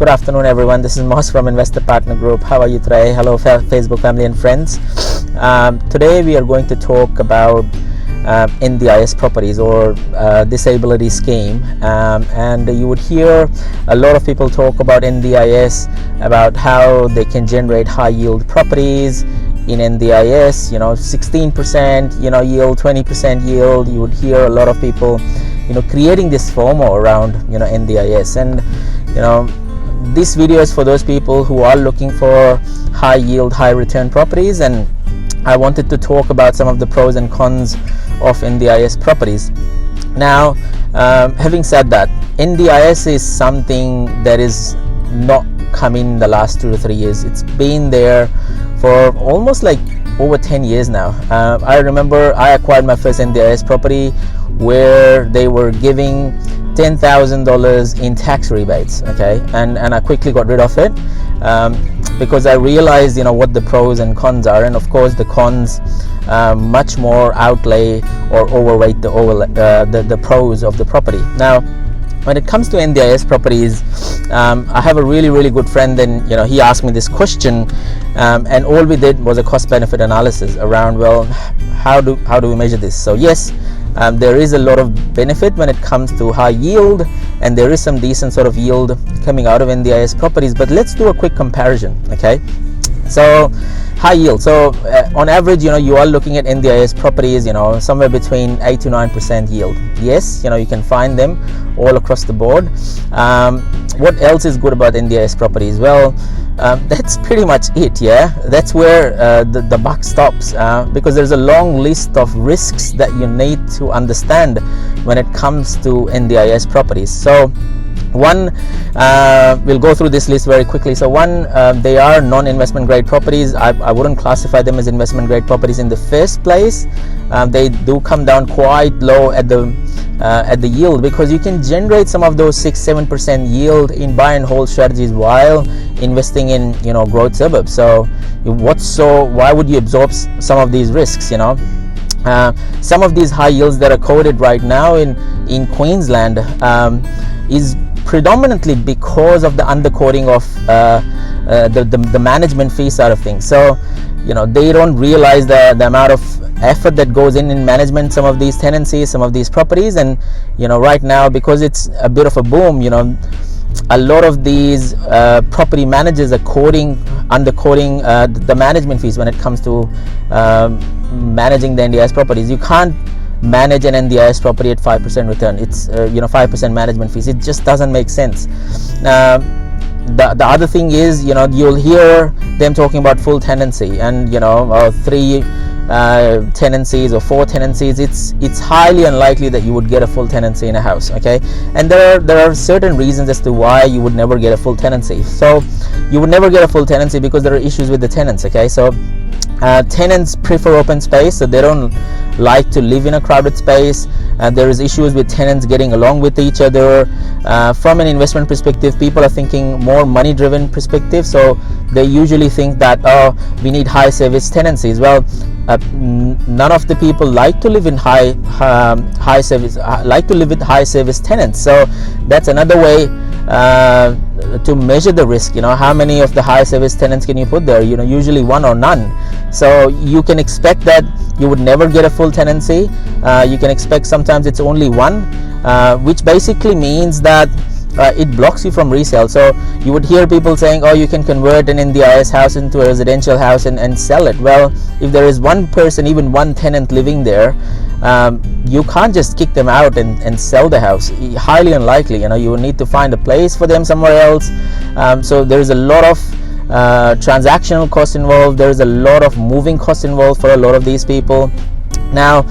Good afternoon, everyone. This is Moss from Investor Partner Group. How are you today? Hello, Facebook family and friends. Today we are going to talk about NDIS properties or disability scheme, and you would hear a lot of people talk about NDIS, about how they can generate high yield properties in NDIS, 16% yield, 20% yield. You would hear a lot of people creating this FOMO around NDIS, and this video is for those people who are looking for high yield, high return properties, and I wanted to talk about some of the pros and cons of NDIS properties. Now, having said that, NDIS is something that is not come in the last 2 to 3 years. It's been there for almost like over 10 years now. I remember I acquired my first NDIS property where they were giving $10,000 in tax rebates, okay, and I quickly got rid of it because I realized what the pros and cons are, and of course the cons much more outlay or overweight the pros of the property. Now, when it comes to NDIS properties, I have a really good friend, and he asked me this question, and all we did was a cost benefit analysis around, well, how do we measure this? So yes, there is a lot of benefit when it comes to high yield, and there is some decent sort of yield coming out of NDIS properties, but let's do a quick comparison. Okay, so high yield, so on average you are looking at NDIS properties somewhere between 8 to 9% yield. Yes, you can find them all across the board. What else is good about NDIS properties? Well, that's pretty much it. Yeah, that's where the buck stops, because there's a long list of risks that you need to understand when it comes to NDIS properties. So one, we'll go through this list very quickly. So one, they are non-investment grade properties. I wouldn't classify them as investment grade properties in the first place. They do come down quite low at the yield, because you can generate some of those 6-7% yield in buy and hold strategies while investing in growth suburbs. So why would you absorb some of these risks? Some of these high yields that are quoted right now in Queensland is predominantly because of the underquoting of the management fee side of things. So they don't realize the amount of effort that goes in management some of these tenancies, some of these properties, and right now, because it's a bit of a boom, a lot of these property managers are underquoting the management fees when it comes to managing the NDIS properties. You can't manage an NDIS property at 5% return. It's 5% management fees. It just doesn't make sense. The other thing is, you'll hear them talking about full tenancy and 3 tenancies or 4 tenancies. It's highly unlikely that you would get a full tenancy in a house. Okay, and there are certain reasons as to why you would never get a full tenancy. So you would never get a full tenancy because there are issues with the tenants. Okay, so tenants prefer open space, so they don't like to live in a crowded space. There is issues with tenants getting along with each other. From an investment perspective, people are thinking more money driven perspective, so they usually think that, oh, we need high service tenancies. Well, none of the people like to live in high service tenants. So that's another way to measure the risk. How many of the high service tenants can you put there? Usually one or none. So you can expect that you would never get a full tenancy. You can expect sometimes it's only one, which basically means that it blocks you from resale. So you would hear people saying, oh, you can convert an NDIS house into a residential house and sell it. Well, if there is one person, even one tenant living there, you can't just kick them out and sell the house. Highly unlikely. You will need to find a place for them somewhere else. So there is a lot of transactional cost involved. There is a lot of moving cost involved for a lot of these people. Now,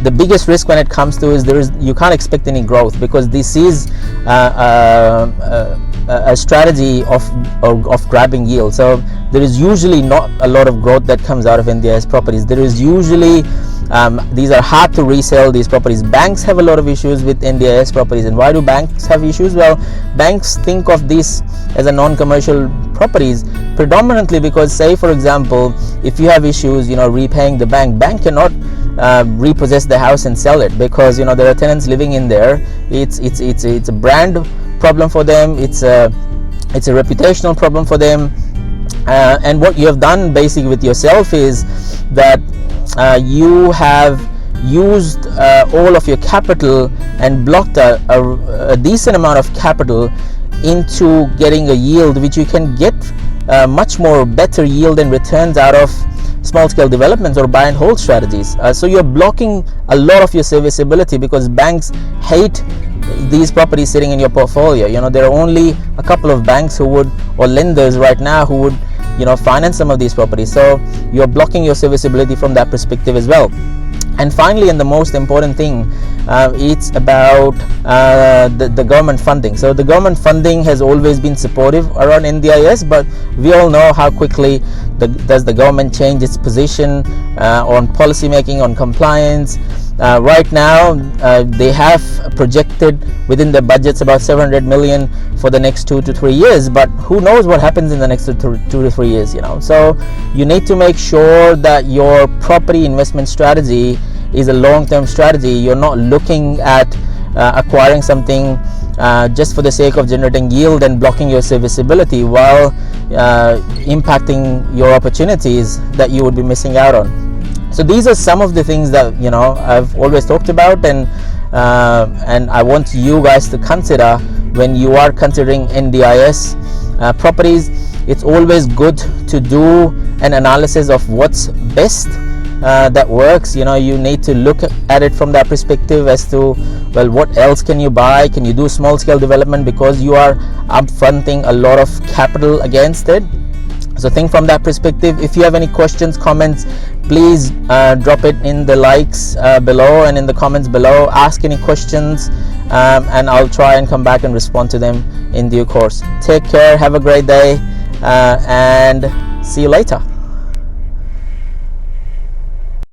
the biggest risk when it comes to is you can't expect any growth, because this is a strategy of grabbing yield. So there is usually not a lot of growth that comes out of NDIS properties. There is usually these are hard to resell, these properties. Banks have a lot of issues with NDIS properties. And why do banks have issues? Well, banks think of this as a non-commercial properties predominantly because, say for example, if you have issues repaying the bank cannot repossess the house and sell it, because there are tenants living in there. It's a brand problem for them. It's a reputational problem for them. And what you have done basically with yourself is that you have used all of your capital and blocked a decent amount of capital into getting a yield which you can get much more better yield and returns out of small scale developments or buy and hold strategies. So you're blocking a lot of your serviceability because banks hate these properties sitting in your portfolio. There are only a couple of banks who would, or lenders right now, who would finance some of these properties. So you're blocking your serviceability from that perspective as well. And finally, and the most important thing, it's about the government funding. So the government funding has always been supportive around NDIS, but we all know how quickly does the government change its position on policy making, on compliance. Right now, they have projected within their budgets about 700 million for the next 2 to 3 years, but who knows what happens in the next 2 to 3 years. So you need to make sure that your property investment strategy is a long-term strategy. You're not looking at acquiring something just for the sake of generating yield and blocking your serviceability while impacting your opportunities that you would be missing out on. So these are some of the things that I've always talked about, and I want you guys to consider when you are considering NDIS properties. It's always good to do an analysis of what's best that works. You need to look at it from that perspective as to, well, what else can you buy? Can you do small scale development because you are upfronting a lot of capital against it? So think from that perspective. If you have any questions, comments, please drop it in the likes below and in the comments below. Ask any questions and I'll try and come back and respond to them in due course. Take care, have a great day, and see you later.